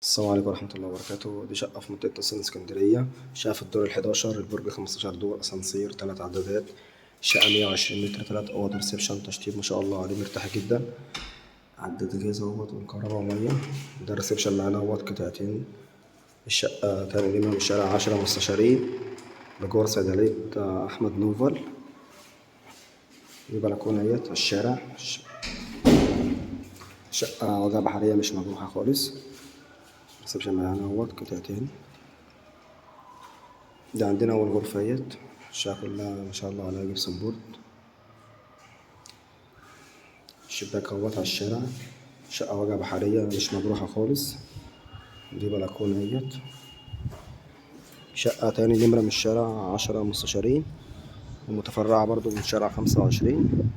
السلام عليكم ورحمة الله وبركاته. دي شقة في منطقة قصر اسكندرية، شقة في الدور ال11، البرج 15 دور، أسانسير 3 عدادات، شقة 120 متر، 3 أوض، ريسبشن، تشطيب ما شاء الله عليه، مرتاح جدا. عداد غاز اهوت والكهرباء ومية. ده الريسبشن معانا اهوت قطعتين. الشقة تقريبا من شارع 10 مستشارين بجوار صيدلية أحمد نوفل. دي بلكونة اهيت على الشارع. شقة واجهة بحرية مش مجروحة خالص. الريسبشن معانا اهوت قطعتين. ده عندنا أول غرفة اهيت، الشقة كلها ما شاء الله عليها جبسن بورد. الشباك اهوت على الشارع. شقة واجهة بحرية مش مجروحة خالص. دي بلكونة اهيت. شقة تاني نمرة من الشارع 10 مستشارين، ومتفرعة برضو من شارع 25.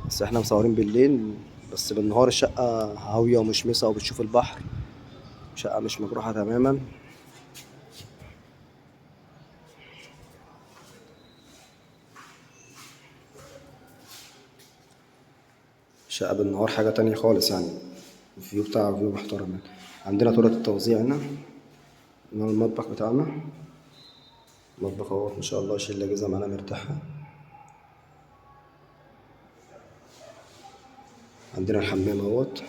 بس احنا مصورين بالليل، بس بالنهار الشقة هاوية ومشمسة وبتشوف البحر. شقة مش مجروحة تماما. الشقة بالنهار حاجة تانية خالص يعني. الفيو بتاعها فيو محترم يعني. عندنا طرقة التوزيع هنا. هنا المطبخ بتاعنا. المطبخ اهوت ما شاء الله، يشيل الأجهزة معانا مرتاحة. عندنا الحمام اهوت،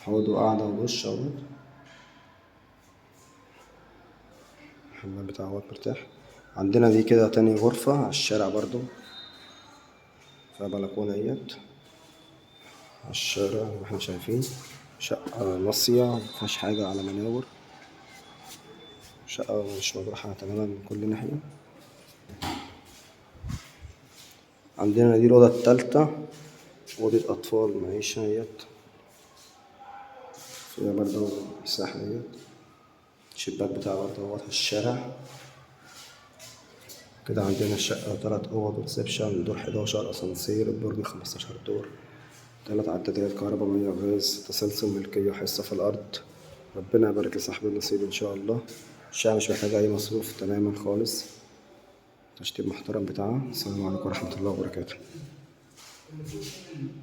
حوض وقعدة ودش اهوت. الحمام بتاعه اهوت مرتاح. عندنا دي كده تاني غرفة على الشارع برضو، فيها بلكونة اهيت على الشارع زي ما احنا شايفين. شقة ناصية مفيهاش حاجة على مناور. شقة مش مجروحة تماما من كل ناحية. عندنا دي الأوضة التالتة، أوضة أطفال معيشة اهيت، فيها برضه مساحة اهيت. الشباك بتاعها برضه اهوت على الشارع. كده عندنا الشقة 3 أوض وريسبشن، دور 11، أسانسير، البرج 15 دور، 3 عدادات، كهرباء، مية، غاز، تسلسل ملكية، حصة في الأرض. ربنا يبارك لصاحب النصيب إن شاء الله. الشقة مش محتاجة أي مصروف تماما خالص. تشطيب محترم بتاعها. السلام عليكم ورحمة الله وبركاته.